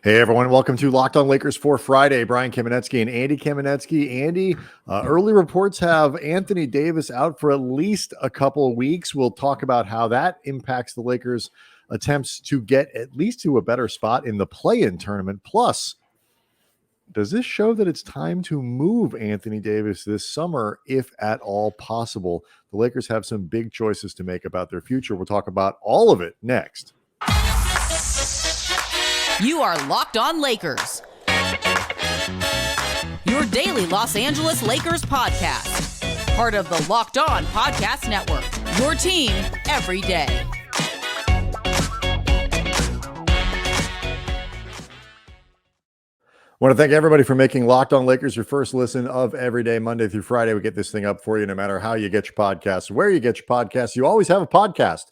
Hey everyone, welcome to Locked On Lakers for Friday. Brian Kamenetsky and Andy Kamenetsky. Andy, early reports have Anthony Davis out for at least a couple of weeks. We'll talk about how that impacts the Lakers' attempts to get at least to a better spot in the play-in tournament. Plus, does this show that it's time to move Anthony Davis this summer, if at all possible? The Lakers have some big choices to make about their future. We'll talk about all of it next. You are Locked On Lakers, your daily Los Angeles Lakers podcast. Part of the Locked On Podcast Network, your team every day. I want to thank everybody for making Locked On Lakers your first listen of every day, Monday through Friday. We get this thing up for you no matter how you get your podcasts, where you get your podcasts. You always have a podcast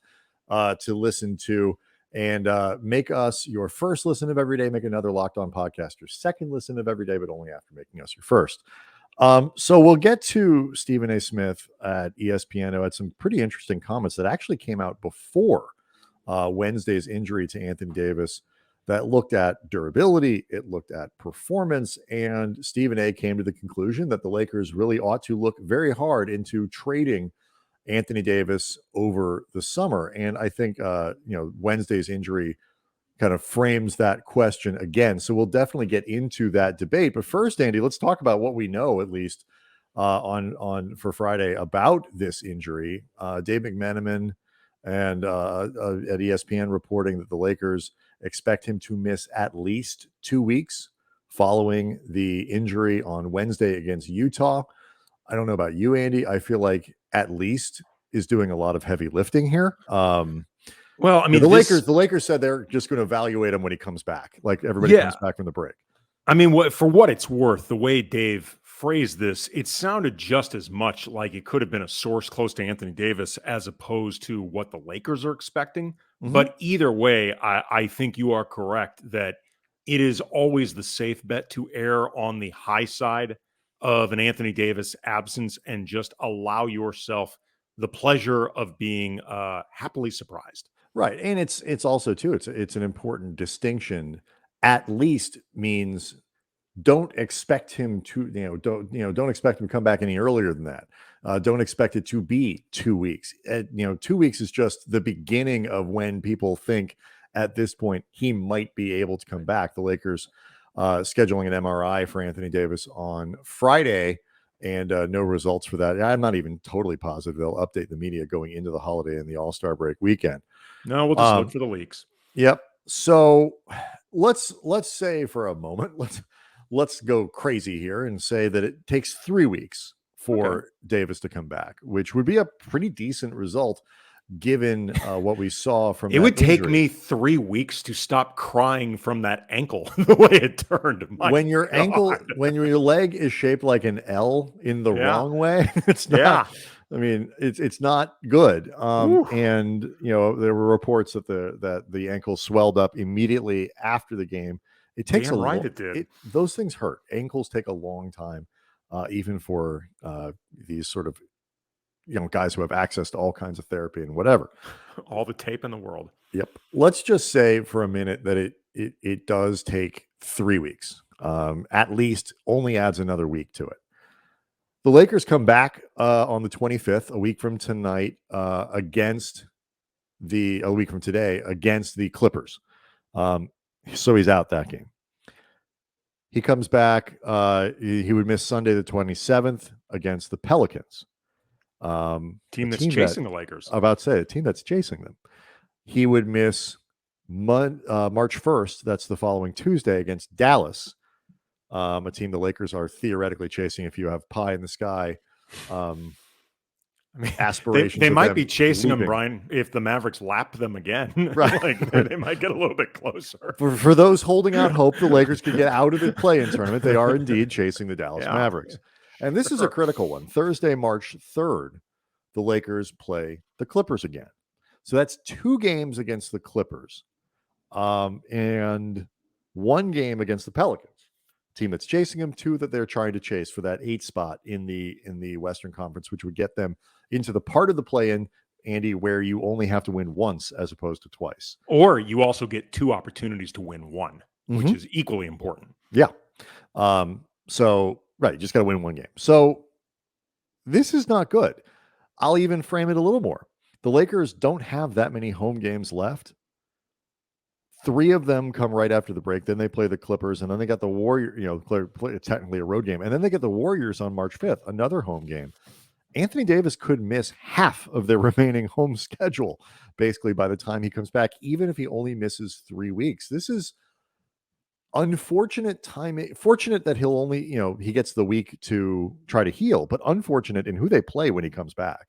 to listen to. And make us your first listen of every day. Make another Locked On podcast your second listen of every day, but only after making us your first. So we'll get to Stephen A. Smith at ESPN, who had some pretty interesting comments that actually came out before Wednesday's injury to Anthony Davis that looked at durability, it looked at performance, and Stephen A. came to the conclusion that the Lakers really ought to look very hard into trading Anthony Davis over the summer. And I think, Wednesday's injury kind of frames that question again. So we'll definitely get into that debate. But first, Andy, let's talk about what we know, at least for Friday, about this injury. Dave McMenamin and at ESPN reporting that the Lakers expect him to miss at least 2 weeks following the injury on Wednesday against Utah. I don't know about you, Andy. I feel like at least is doing a lot of heavy lifting here. Well, I mean, the Lakers said they're just going to evaluate him when he comes back, like everybody comes back from the break. I mean, for what it's worth, the way Dave phrased this, it sounded just as much like it could have been a source close to Anthony Davis as opposed to what the Lakers are expecting. Mm-hmm. But either way, I think you are correct that it is always the safe bet to err on the high side of an Anthony Davis absence and just allow yourself the pleasure of being happily surprised. Right. And it's also too, it's an important distinction. At least means don't expect him to, don't expect him to come back any earlier than that. Don't expect it to be 2 weeks. 2 weeks is just the beginning of when people think at this point he might be able to come back. The Lakers scheduling an MRI for Anthony Davis on Friday, and no results for that. I'm not even totally positive they'll update the media going into the holiday and the All-Star break weekend. No, we'll just look for the leaks. Yep. So let's say for a moment, let's go crazy here and say that it takes 3 weeks for Davis to come back, which would be a pretty decent result given what we saw from it would take me 3 weeks to stop crying from that ankle the way it turned. When your leg is shaped like an L in the wrong way, it's not. I mean, it's not good. And there were reports that the ankle swelled up immediately after the game. It takes it did. Those things hurt. Ankles take a long time, even for these sort of guys who have access to all kinds of therapy and whatever. All the tape in the world. Yep. Let's just say for a minute that it does take 3 weeks. At least only adds another week to it. The Lakers come back on the 25th, a week from tonight, a week from today against the Clippers. So he's out that game. He comes back. He would miss Sunday the 27th against the Pelicans. Team that's chasing the Lakers. I'm about to say a team that's chasing them. He would miss March 1st. That's the following Tuesday against Dallas, a team the Lakers are theoretically chasing. If you have pie in the sky, aspirations. They might be chasing them, Brian, if the Mavericks lap them again. Right. They might get a little bit closer. For those holding out hope the Lakers could get out of the play-in tournament, they are indeed chasing the Dallas Mavericks. And this is a critical one. Thursday, March 3rd, the Lakers play the Clippers again. So that's 2 games against the Clippers and 1 game against the Pelicans, team that's chasing them, 2 that they're trying to chase for that 8 spot in the Western Conference, which would get them into the part of the play-in, Andy, where you only have to win once as opposed to twice. Or you also get 2 opportunities to win 1. which is equally important. Yeah. So, right, you just got to win one game. So this is not good. I'll even frame it a little more. The Lakers don't have that many home games left. 3 of them come right after the break. Then they play the Clippers, and then they got the Warriors, play technically a road game. And then they get the Warriors on March 5th, another home game. Anthony Davis could miss half of their remaining home schedule, basically, by the time he comes back, even if he only misses 3 weeks. This is unfortunate timing. Fortunate that he'll only, he gets the week to try to heal, but unfortunate in who they play when he comes back.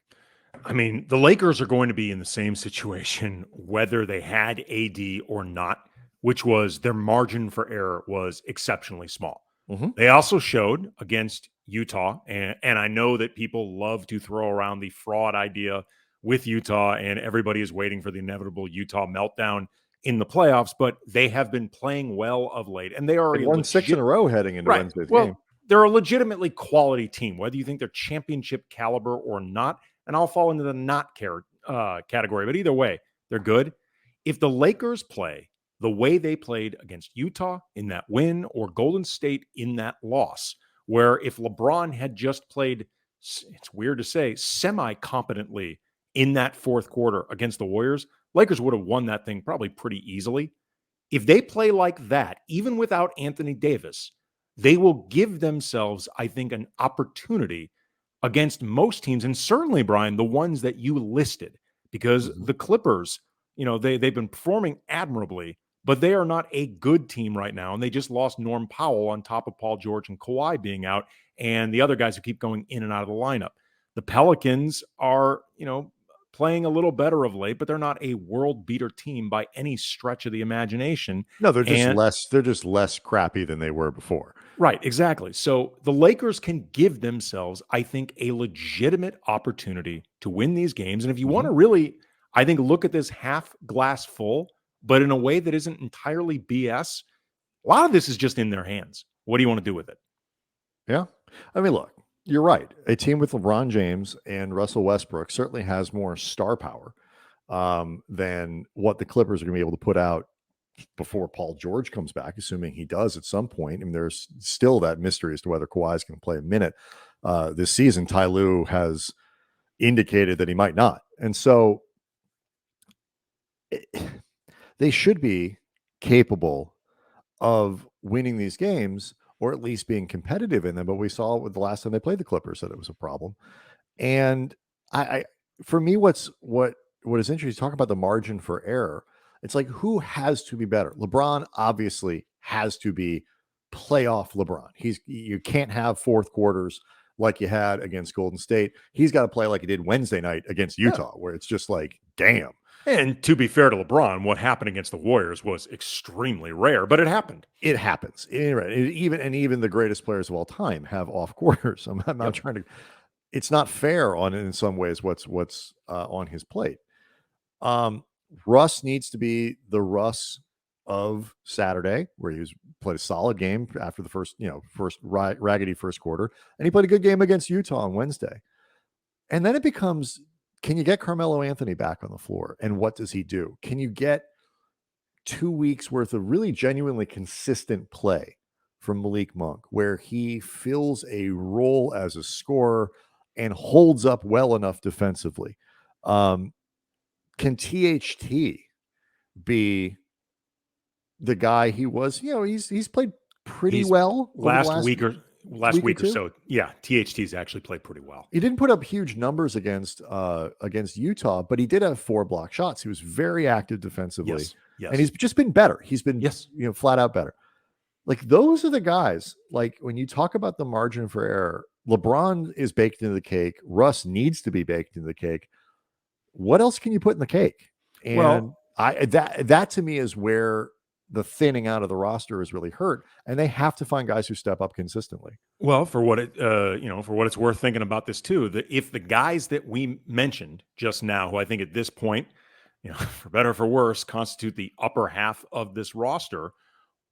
I mean, the Lakers are going to be in the same situation whether they had AD or not, which was their margin for error was exceptionally small. They also showed against Utah, and I know that people love to throw around the fraud idea with Utah, and everybody is waiting for the inevitable Utah meltdown in the playoffs, but they have been playing well of late, and they are won 6 in a row heading into Wednesday's game. They're a legitimately quality team, whether you think they're championship caliber or not. And I'll fall into the not category. But either way, they're good. If the Lakers play the way they played against Utah in that win or Golden State in that loss, where if LeBron had just played, it's weird to say, semi-competently in that fourth quarter against the Warriors, Lakers would have won that thing probably pretty easily. If they play like that, even without Anthony Davis, they will give themselves, I think, an opportunity against most teams, and certainly, Brian, the ones that you listed, because the Clippers, they've been performing admirably, but they are not a good team right now, and they just lost Norm Powell on top of Paul George and Kawhi being out, and the other guys who keep going in and out of the lineup. The Pelicans are, playing a little better of late, but they're not a world beater team by any stretch of the imagination. No, they're just less crappy than they were before. Right, exactly. So the Lakers can give themselves, I think, a legitimate opportunity to win these games. And if you want to really, I think, look at this half glass full, but in a way that isn't entirely BS, a lot of this is just in their hands. What do you want to do with it? Yeah. I mean, look, you're right. A team with LeBron James and Russell Westbrook certainly has more star power than what the Clippers are going to be able to put out before Paul George comes back, assuming he does at some point. I mean, there's still that mystery as to whether Kawhi is going to play a minute this season. Ty Lue has indicated that he might not. And so they should be capable of winning these games or at least being competitive in them. But we saw with the last time they played the Clippers that it was a problem. And for me, what is interesting, talk about the margin for error. It's like, who has to be better? LeBron obviously has to be playoff LeBron. You can't have fourth quarters like you had against Golden State. He's got to play like he did Wednesday night against Utah, where it's just like, damn. And to be fair to LeBron, what happened against the Warriors was extremely rare, but it happened. It happens. Even the greatest players of all time have off quarters. I'm not trying to. It's not fair in some ways what's on his plate. Russ needs to be the Russ of Saturday, where he played a solid game after the first raggedy first quarter, and he played a good game against Utah on Wednesday. And then it becomes, can you get Carmelo Anthony back on the floor? And what does he do? Can you get 2 weeks worth of really genuinely consistent play from Malik Monk, where he fills a role as a scorer and holds up well enough defensively? Can THT be the guy he was? He's played pretty well last week or so. Yeah, THT's actually played pretty well. He didn't put up huge numbers against Utah, but he did have 4 block shots. He was very active defensively. Yes. And he's just been better. He's been flat out better. Like, those are the guys, like, when you talk about the margin for error, LeBron is baked into the cake. Russ needs to be baked into the cake. What else can you put in the cake? And that to me is where the thinning out of the roster is really hurt, and they have to find guys who step up consistently. Well, for what it's worth thinking about this too, that if the guys that we mentioned just now, who I think at this point, for better or for worse, constitute the upper half of this roster,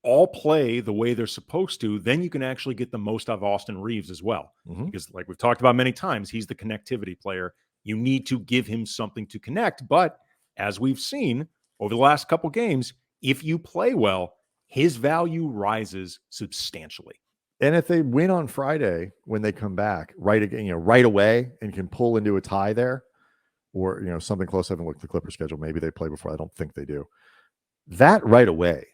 all play the way they're supposed to, then you can actually get the most out of Austin Reeves as well. Because, like we've talked about many times, he's the connectivity player. You need to give him something to connect. But as we've seen over the last couple games, if you play well, his value rises substantially. And if they win on Friday when they come back, right away and can pull into a tie there, or something close. I haven't looked at the Clipper schedule. Maybe they play before. I don't think they do. That right away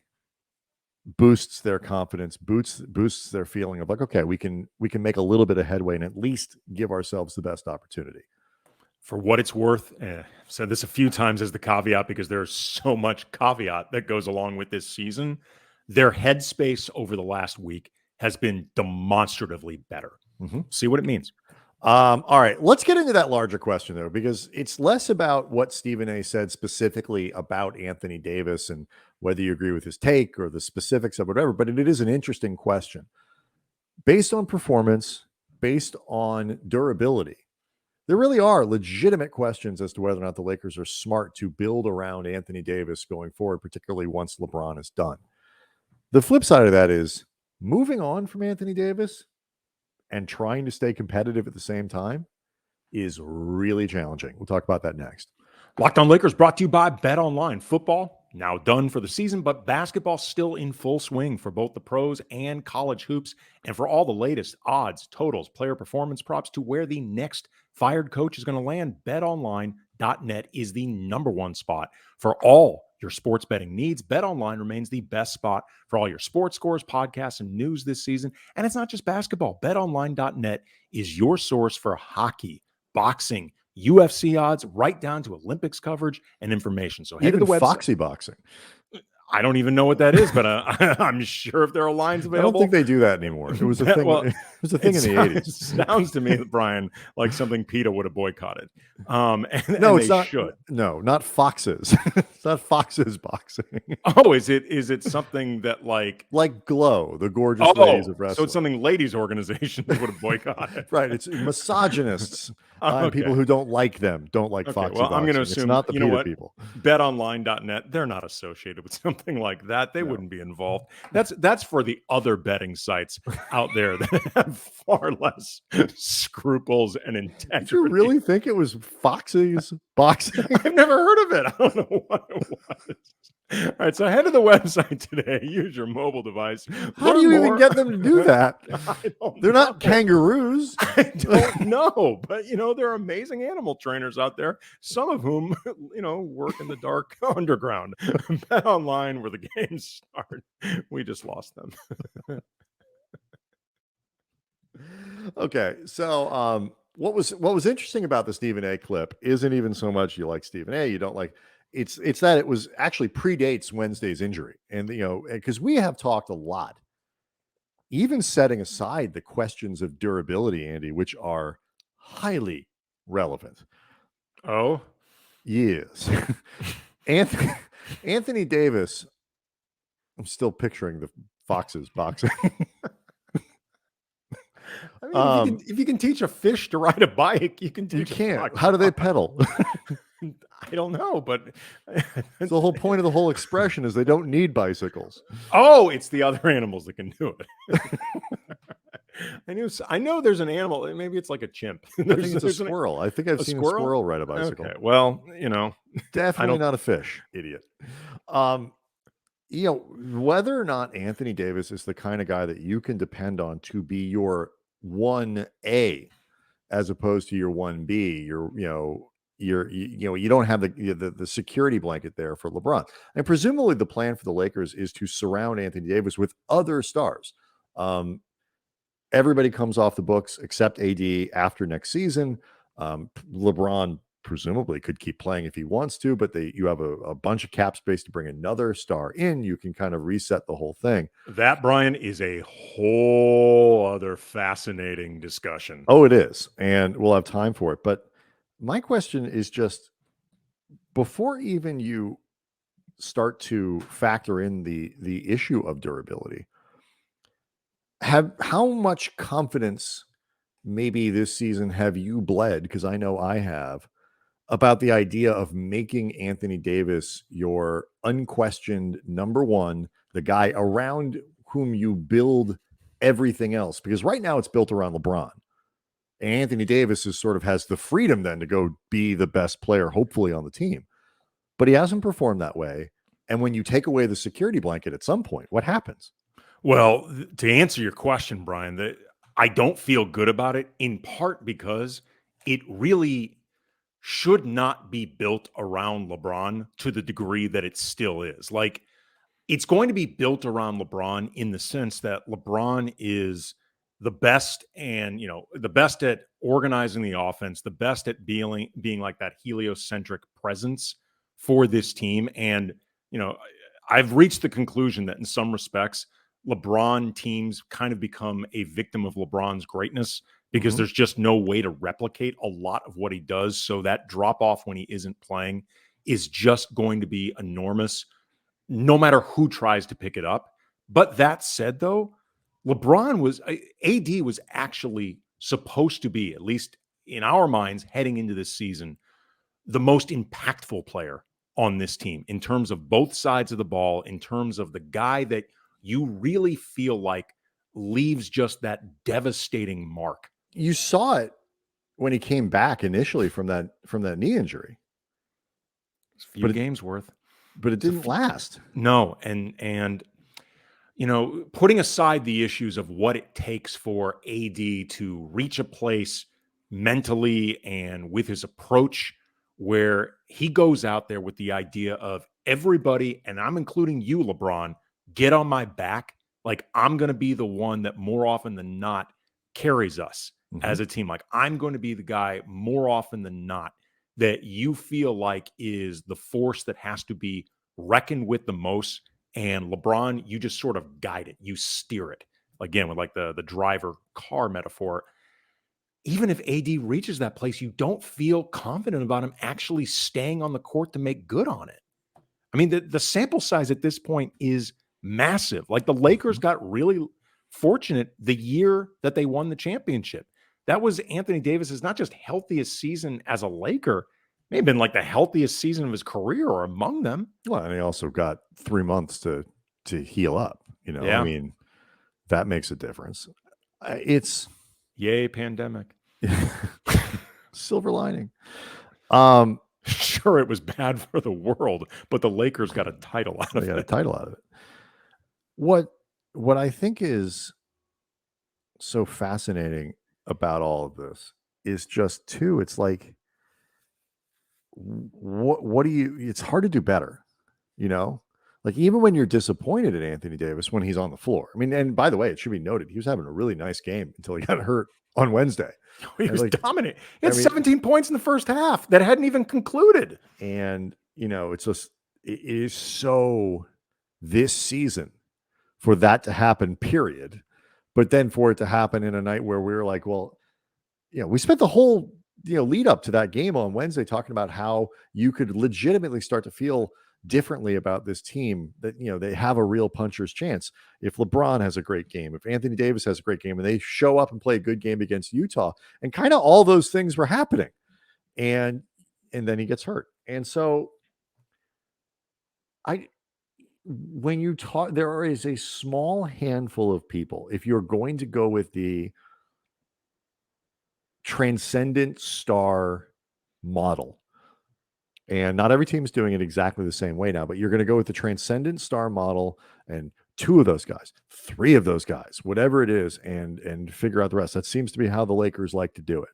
boosts their confidence, boosts their feeling of like, okay, we can make a little bit of headway and at least give ourselves the best opportunity. For what it's worth, I've said this a few times as the caveat because there's so much caveat that goes along with this season. Their headspace over the last week has been demonstratively better. Mm-hmm. See what it means. All right, let's get into that larger question though, because it's less about what Stephen A. said specifically about Anthony Davis and whether you agree with his take or the specifics of whatever, but it is an interesting question. Based on performance, based on durability, there really are legitimate questions as to whether or not the Lakers are smart to build around Anthony Davis going forward, particularly once LeBron is done. The flip side of that is moving on from Anthony Davis and trying to stay competitive at the same time is really challenging. We'll talk about that next. Locked On Lakers brought to you by BetOnline. Football now done for the season, but basketball still in full swing for both the pros and college hoops. And for all the latest odds, totals, player performance props to where the next fired coach is going to land, betonline.net is the number one spot for all your sports betting needs. BetOnline remains the best spot for all your sports scores, podcasts, and news this season. And it's not just basketball. BetOnline.net is your source for hockey, boxing, UFC odds, right down to Olympics coverage and information. So head even to the website. Foxy boxing. I don't even know what that is, but I'm sure if there are lines available. I don't think they do that anymore. It was a thing. Well, it was a thing in the 80s. It sounds to me, Brian, like something PETA would have boycotted. No, and it's not. Should. No, not foxes. It's not foxes boxing. Oh, is it something that like Glow, the gorgeous ladies of wrestling? So it's something ladies' organizations would have boycotted. Right. It's misogynists and people who don't like them, don't like foxy well, boxing. I'm going to assume it's not the PETA people. BetOnline.net, they're not associated with something like that. They wouldn't be involved. That's for the other betting sites out there that have far less scruples and integrity. Did you really think it was Foxy's boxing? I've never heard of it. I don't know what it was. All right, so head to the website today. Use your mobile device. How do you even get them to do that? They're not kangaroos. I don't know, but there are amazing animal trainers out there. Some of whom, work in the dark underground. Bet online where the games start. We just lost them. Okay, so what was interesting about the Stephen A. clip isn't even so much you like Stephen A. You don't like. It's that it was actually predates Wednesday's injury, and because we have talked a lot, even setting aside the questions of durability, Andy, which are highly relevant. Oh, yes, Anthony Davis. I'm still picturing the Foxes boxing. I mean, if you can teach a fish to ride a bike, you can teach. You can't. How do they pedal? I don't know, but the whole point of the whole expression is they don't need bicycles. Oh, it's the other animals that can do it. I know there's an animal. Maybe it's like a chimp. I think it's a squirrel. I think I've seen a squirrel ride a bicycle. Okay. Well, definitely not a fish, idiot. Whether or not Anthony Davis is the kind of guy that you can depend on to be your 1A as opposed to your 1B, you don't have the security blanket there for LeBron. And presumably the plan for the Lakers is to surround Anthony Davis with other stars. Everybody comes off the books except AD after next season. LeBron presumably could keep playing if he wants to, but you have a bunch of cap space to bring another star in. You can kind of reset the whole thing. That, Brian, is a whole other fascinating discussion. Oh, it is. And we'll have time for it. But my question is just, before even you start to factor in the issue of durability, how much confidence maybe this season have you bled, because I know I have, about the idea of making Anthony Davis your unquestioned number one, the guy around whom you build everything else? Because right now it's built around LeBron. Anthony Davis has the freedom then to go be the best player, hopefully, on the team. But he hasn't performed that way. And when you take away the security blanket at some point, what happens? Well, to answer your question, Brian, I don't feel good about it, in part because it really should not be built around LeBron to the degree that it still is. Like, it's going to be built around LeBron in the sense that LeBron is the best and, the best at organizing the offense, the best at being like that heliocentric presence for this team. And, I've reached the conclusion that in some respects, LeBron teams kind of become a victim of LeBron's greatness because there's just no way to replicate a lot of what he does. So that drop off when he isn't playing is just going to be enormous, no matter who tries to pick it up. But that said, though, AD was actually supposed to be, at least in our minds, heading into this season, the most impactful player on this team in terms of both sides of the ball, in terms of the guy that you really feel like leaves just that devastating mark. You saw it when he came back initially from that knee injury. It's a few games worth. But it didn't last. No. And putting aside the issues of what it takes for AD to reach a place mentally and with his approach where he goes out there with the idea of everybody, and I'm including you, LeBron, get on my back. Like, I'm going to be the one that more often than not carries us as a team. Like, I'm going to be the guy more often than not that you feel like is the force that has to be reckoned with the most. And LeBron, you just sort of guide it. You steer it. Again, with like the driver car metaphor. Even if AD reaches that place, you don't feel confident about him actually staying on the court to make good on it. I mean, the sample size at this point is massive. Like, the Lakers got really fortunate the year that they won the championship. That was Anthony Davis's not just healthiest season as a Laker, may have been like the healthiest season of his career or among them. Well, and he also got 3 months to heal up. Yeah. I mean, that makes a difference. It's yay pandemic. Silver lining. Sure, it was bad for the world, but the Lakers got a title out of it. They got a title out of it. What I think is so fascinating about all of this is just too, it's like, what do you, it's hard to do better, like even when you're disappointed at Anthony Davis when he's on the floor. I mean, and by the way, it should be noted, he was having a really nice game until he got hurt on Wednesday. He was dominant. He had 17 points in the first half that hadn't even concluded. And, it's just, it is so this season for that to happen, period. But then for it to happen in a night where we were like, well, we spent the whole, lead up to that game on Wednesday talking about how you could legitimately start to feel differently about this team, that, they have a real puncher's chance. If LeBron has a great game, if Anthony Davis has a great game, and they show up and play a good game against Utah, and kind of all those things were happening. And then he gets hurt. And so when you talk, there is a small handful of people, if you're going to go with the transcendent star model, and not every team is doing it exactly the same way now, but you're going to go with the transcendent star model and 2 of those guys, 3 of those guys, whatever it is, and figure out the rest. That seems to be how the Lakers like to do it.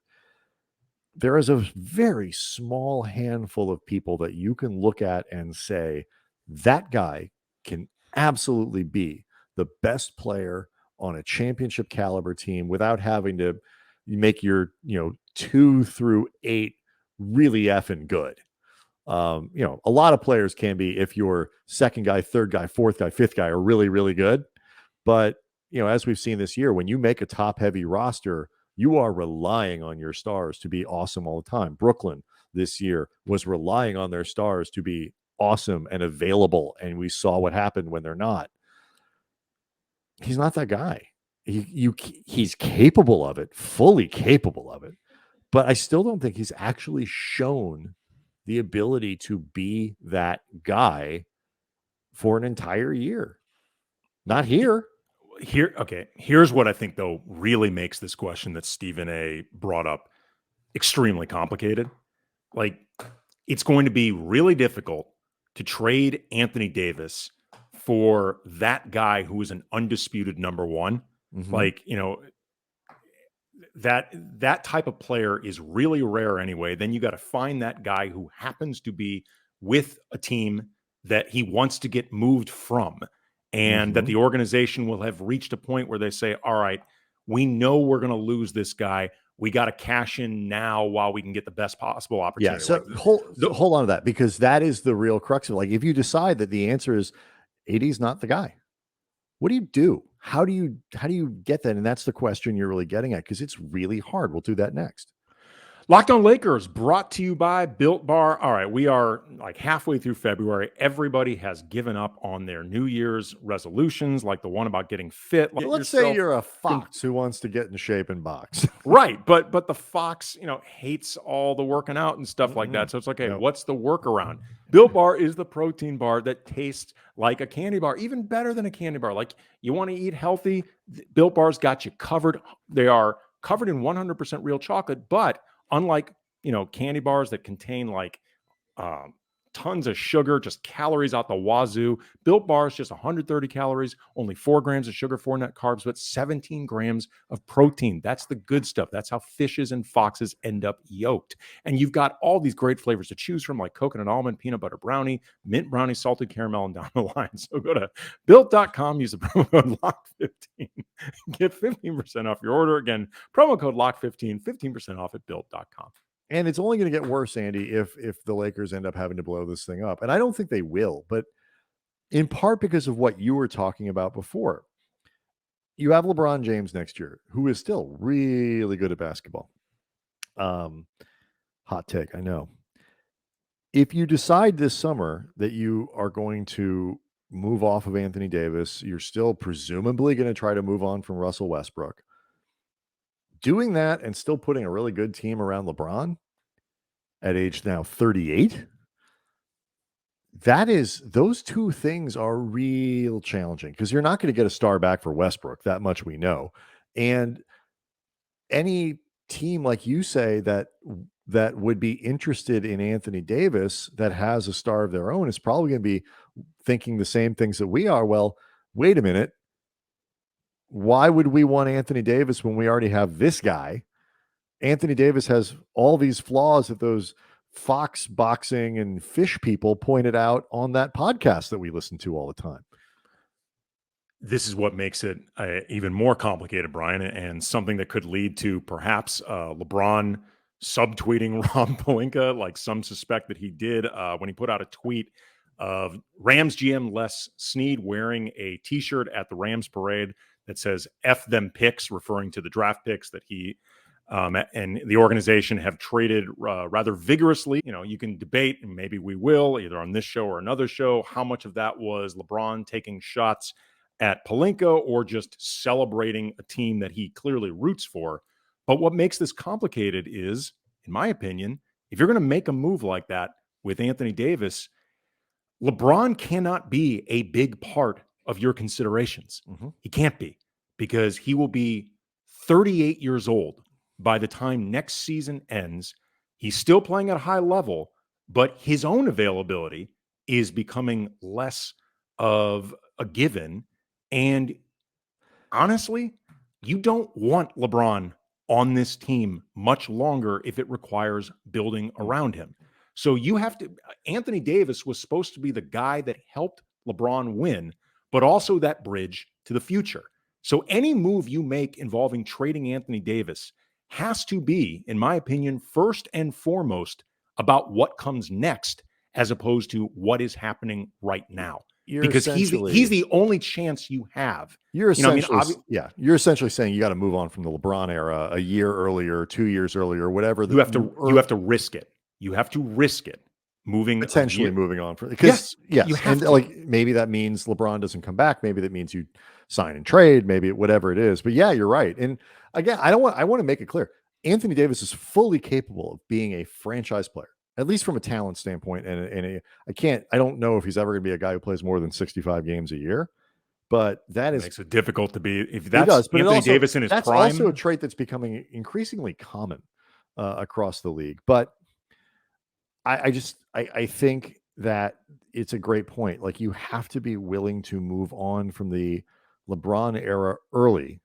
There is a very small handful of people that you can look at and say, that guy can absolutely be the best player on a championship caliber team without having to make your 2 through 8 really effing good. A lot of players can be, if your second guy, third guy, fourth guy, fifth guy are really, really good. But, as we've seen this year, when you make a top heavy roster, you are relying on your stars to be awesome all the time. Brooklyn this year was relying on their stars to be awesome and available. And we saw what happened when they're not. He's not that guy. He's capable of it, fully capable of it. But I still don't think he's actually shown the ability to be that guy for an entire year. Not here. Okay. Here's what I think, though, really makes this question that Stephen A. brought up extremely complicated. Like, it's going to be really difficult to trade Anthony Davis for that guy who is an undisputed number one, like, that type of player is really rare anyway. Then you got to find that guy who happens to be with a team that he wants to get moved from, and that the organization will have reached a point where they say, all right, we know we're going to lose this guy. We got to cash in now while we can get the best possible opportunity. Yeah. So hold on to that, because that is the real crux of it. Like, if you decide that the answer is AD's not the guy, what do you do? How do you get that? And that's the question you're really getting at, because it's really hard. We'll do that next. Locked On Lakers, brought to you by Built Bar. All right, we are like halfway through February. Everybody has given up on their New Year's resolutions, like the one about getting fit. Like, let's say you're a fox who wants to get in shape and box. Right, but the fox, hates all the working out and stuff like that. So it's like, hey, what's the workaround? Built Bar is the protein bar that tastes like a candy bar, even better than a candy bar. Like, you want to eat healthy, Built Bar's got you covered. They are covered in 100% real chocolate, but unlike, candy bars that contain like tons of sugar, just calories out the wazoo, Built Bars just 130 calories, only 4 grams of sugar, 4 net carbs, but 17 grams of protein. That's the good stuff. That's how fishes and foxes end up yoked. And you've got all these great flavors to choose from, like coconut almond, peanut butter brownie, mint brownie, salted caramel, and down the line. So go to built.com, use the promo code LOCK15, get 15% off your order. Again, promo code LOCK15, 15% off at built.com. And it's only going to get worse, Andy, if the Lakers end up having to blow this thing up. And I don't think they will, but in part because of what you were talking about before. You have LeBron James next year, who is still really good at basketball. Hot take, I know. If you decide this summer that you are going to move off of Anthony Davis, you're still presumably going to try to move on from Russell Westbrook. Doing that and still putting a really good team around LeBron at age now 38, those two things are real challenging, because you're not going to get a star back for Westbrook. That much we know. And any team, like you say, that would be interested in Anthony Davis that has a star of their own is probably going to be thinking the same things that we are. Well, wait a minute. Why would we want Anthony Davis when we already have this guy? Anthony Davis has all these flaws that those fox boxing and fish people pointed out on that podcast that we listen to all the time. This is what makes it even more complicated, Brian, and something that could lead to perhaps LeBron subtweeting Rob Pelinka, like some suspect that he did when he put out a tweet of Rams GM Les Snead wearing a T-shirt at the Rams parade that says F them picks, referring to the draft picks that he and the organization have traded rather vigorously. You can debate, and maybe we will, either on this show or another show, how much of that was LeBron taking shots at Pelinka or just celebrating a team that he clearly roots for. But what makes this complicated is, in my opinion, if you're going to make a move like that with Anthony Davis, LeBron cannot be a big part of your considerations. He can't be, because he will be 38 years old by the time next season ends. He's still playing at a high level, but his own availability is becoming less of a given. And honestly, you don't want LeBron on this team much longer if it requires building around him. So you have to, Anthony Davis was supposed to be the guy that helped LeBron win, but also that bridge to the future. So any move you make involving trading Anthony Davis has to be, in my opinion, first and foremost about what comes next, as opposed to what is happening right now. Because he's the only chance you have. You're essentially, you're essentially saying you got to move on from the LeBron era a year earlier, 2 years earlier, whatever. You have to risk it. You have to risk it. Moving on from, because and like maybe that means LeBron doesn't come back. Maybe that means you sign and trade. Maybe whatever it is. But yeah, you're right. And again, I want to make it clear: Anthony Davis is fully capable of being a franchise player, at least from a talent standpoint. And I don't know if he's ever going to be a guy who plays more than 65 games a year. But that makes it difficult to be. If that's Anthony Davis in his prime, that's also a trait that's becoming increasingly common across the league. But I think that it's a great point. Like, you have to be willing to move on from the LeBron era early,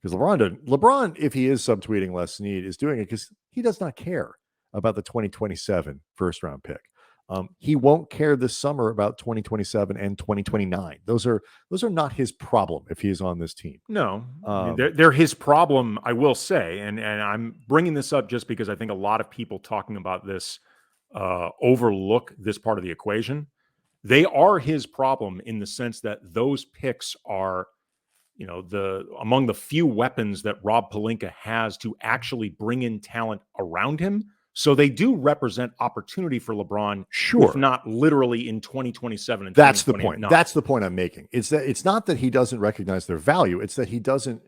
because LeBron, if he is subtweeting Les Snead, is doing it because he does not care about the 2027 first round pick. He won't care this summer about 2027 and 2029. Those are not his problem if he is on this team. No, I mean, they're his problem, I will say, and I'm bringing this up just because I think a lot of people talking about this overlook this part of the equation. They are his problem in the sense that those picks are, among the few weapons that Rob Pelinka has to actually bring in talent around him. So they do represent opportunity for LeBron, sure, if not literally in 2027 and that's the point. That's the point I'm making. It's that it's not that he doesn't recognize their value. It's that he doesn't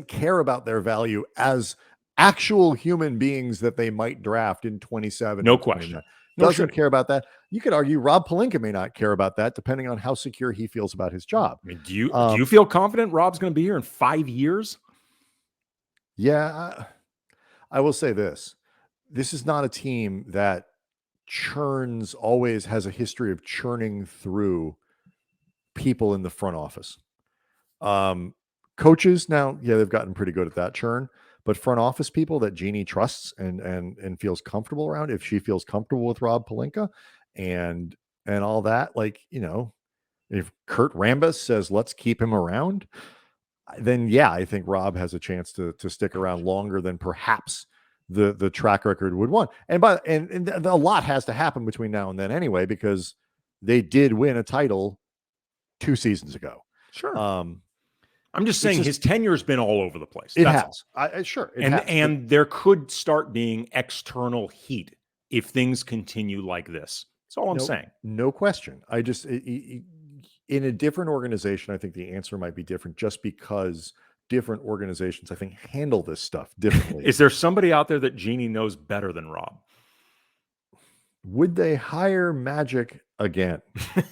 care about their value as actual human beings that they might draft in 27. No question. Doesn't care about that. You could argue Rob Pelinka may not care about that, depending on how secure he feels about his job. I mean, do you feel confident Rob's going to be here in 5 years? Yeah, I will say this. This is not a team that always has a history of churning through people in the front office. Coaches now, yeah, they've gotten pretty good at that churn, but front office people that Jeannie trusts and feels comfortable around, if she feels comfortable with Rob Pelinka and all that, like, if Kurt Rambis says, let's keep him around, then yeah, I think Rob has a chance to stick around longer than perhaps the track record would want. And a lot has to happen between now and then anyway, because they did win a title 2 seasons ago. Sure. I'm just saying his tenure has been all over the place. It has. Sure. And there could start being external heat if things continue like this. That's all I'm saying. No question. I just, in a different organization, I think the answer might be different, just because different organizations, I think, handle this stuff differently. Is there somebody out there that Jeannie knows better than Rob? Would they hire Magic again?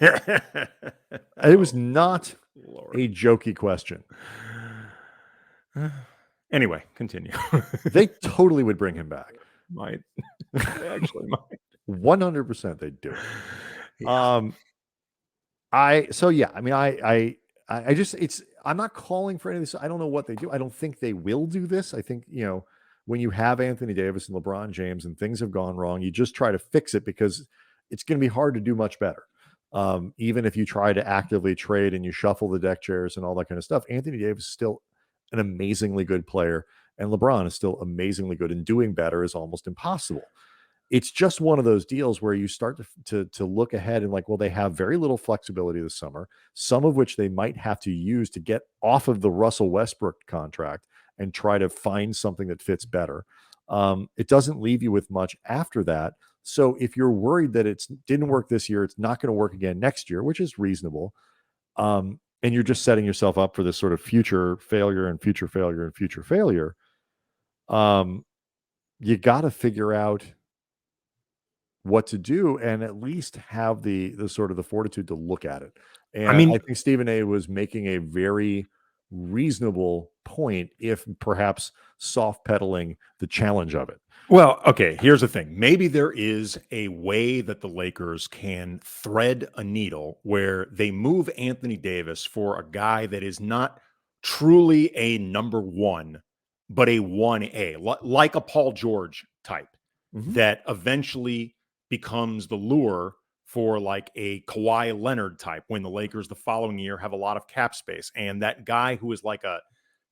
It was not a jokey question. Anyway, continue. They totally would bring him back. Might. They actually might. 100% they'd do it. Yeah. I'm not calling for any of this. I don't know what they do. I don't think they will do this. I think, when you have Anthony Davis and LeBron James and things have gone wrong, you just try to fix it, because it's going to be hard to do much better. Even if you try to actively trade and you shuffle the deck chairs and all that kind of stuff, Anthony Davis is still an amazingly good player, and LeBron is still amazingly good, and doing better is almost impossible. It's just one of those deals where you start to look ahead and like, well, they have very little flexibility this summer, some of which they might have to use to get off of the Russell Westbrook contract and try to find something that fits better. It doesn't leave you with much after that. So if you're worried that it didn't work this year, it's not going to work again next year, which is reasonable, and you're just setting yourself up for this sort of future failure and future failure and future failure, you got to figure out what to do and at least have the sort of the fortitude to look at it. And I think Stephen A was making a very reasonable point, if perhaps soft pedaling the challenge of it. Well, okay, here's the thing. Maybe there is a way that the Lakers can thread a needle where they move Anthony Davis for a guy that is not truly a number one, but a 1A, like a Paul George type, that eventually becomes the lure for like a Kawhi Leonard type when the Lakers the following year have a lot of cap space. And that guy who is like a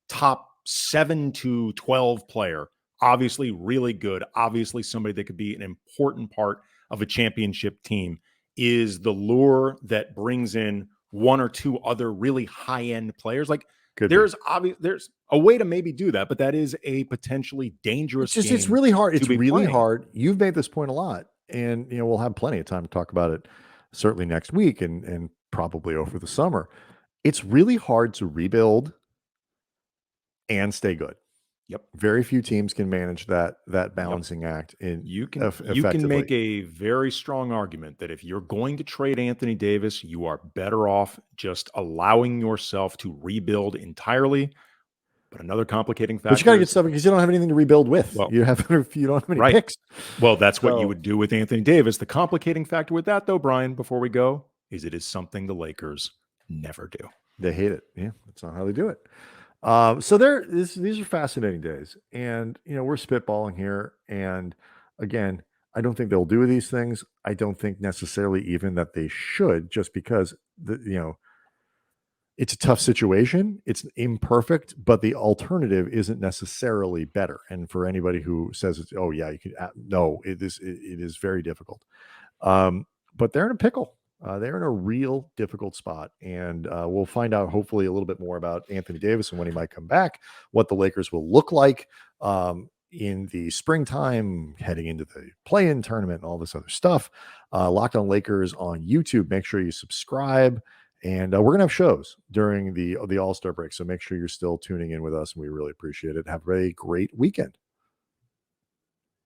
top 7 to 12 player, obviously really good, obviously somebody that could be an important part of a championship team, is the lure that brings in 1 or 2 other really high-end players. Like, there's a way to maybe do that, but that is a potentially dangerous game. It's really hard. It's really hard. You've made this point a lot, and we'll have plenty of time to talk about it certainly next week and probably over the summer. It's really hard to rebuild and stay good. Yep. Very few teams can manage that balancing act. You can make a very strong argument that if you're going to trade Anthony Davis, you are better off just allowing yourself to rebuild entirely. But another complicating But factor you got to get is, stuff because you don't have anything to rebuild with. well, You don't have any right. picks. Well, that's what you So- would do with Anthony Davis. The complicating factor with that, though, Brian, before we go, is it is something the Lakers never do. They hate it. Yeah, that's not how they do it. So these are fascinating days, and we're spitballing here. And again, I don't think they'll do these things. I don't think necessarily even that they should, just because it's a tough situation. It's imperfect, but the alternative isn't necessarily better. And for anybody who says, "Oh yeah, you could," no, it is very difficult. But they're in a pickle. They're in a real difficult spot, and we'll find out hopefully a little bit more about Anthony Davis and when he might come back, what the Lakers will look like in the springtime, heading into the play-in tournament, and all this other stuff. Locked On Lakers on YouTube. Make sure you subscribe, and we're gonna have shows during the All-Star break, so make sure you're still tuning in with us, and we really appreciate it. Have a great weekend.